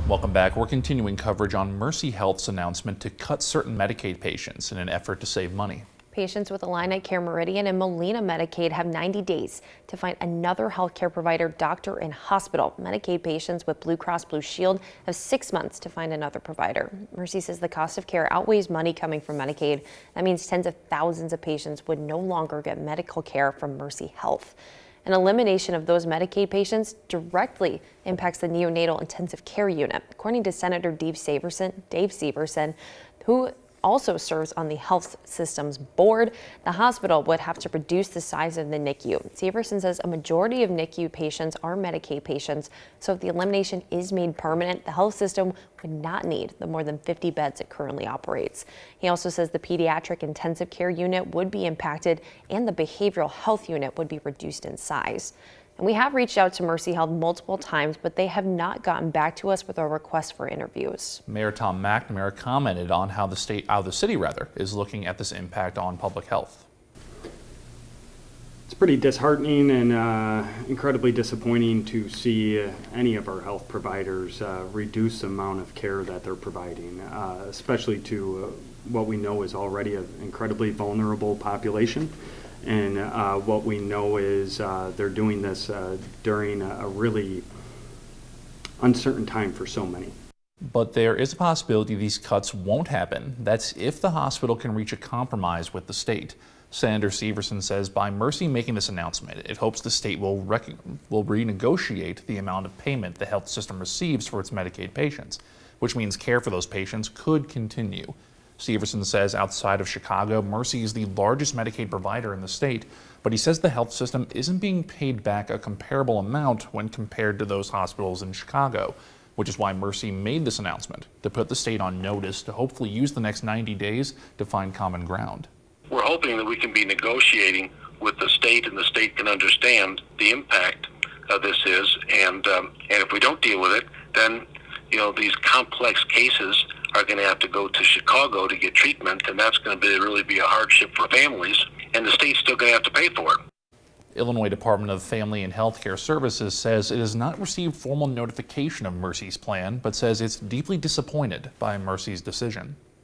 Welcome back. We're continuing coverage on Mercyhealth's announcement to cut certain Medicaid patients in an effort to save money. Patients with Illini Care Meridian and Molina Medicaid have 90 days to find another healthcare provider, doctor, and hospital. Medicaid patients with Blue Cross Blue Shield have 6 months to find another provider. Mercy says the cost of care outweighs money coming from Medicaid. That means tens of thousands of patients would no longer get medical care from Mercyhealth. An elimination of those Medicaid patients directly impacts the neonatal intensive care unit. According to Senator Dave Severson, who also serves on the health system's board, the hospital would have to reduce the size of the NICU. Severson says a majority of NICU patients are Medicaid patients, so if the elimination is made permanent, the health system would not need the more than 50 beds it currently operates. He also says the pediatric intensive care unit would be impacted and the behavioral health unit would be reduced in size. And we have reached out to Mercyhealth multiple times, but they have not gotten back to us with our request for interviews. Mayor Tom McNamara commented on how the city is looking at this impact on public health. It's pretty disheartening and incredibly disappointing to see any of our health providers reduce the amount of care that they're providing, especially to what we know is already an incredibly vulnerable population. And what we know is they're doing this during a really uncertain time for so many. But there is a possibility these cuts won't happen. That's if the hospital can reach a compromise with the state. Senator Severson says by Mercy making this announcement, it hopes the state will renegotiate the amount of payment the health system receives for its Medicaid patients, which means care for those patients could continue. Severson says outside of Chicago, Mercy is the largest Medicaid provider in the state, but he says the health system isn't being paid back a comparable amount when compared to those hospitals in Chicago, which is why Mercy made this announcement, to put the state on notice to hopefully use the next 90 days to find common ground. We're hoping that we can be negotiating with the state and the state can understand the impact of this is, and if we don't deal with it, then these complex cases are going to have to go to Chicago to get treatment, and that's going to really be a hardship for families, and the state's still going to have to pay for it. Illinois Department of Family and Healthcare Services says it has not received formal notification of Mercy's plan, but says it's deeply disappointed by Mercy's decision.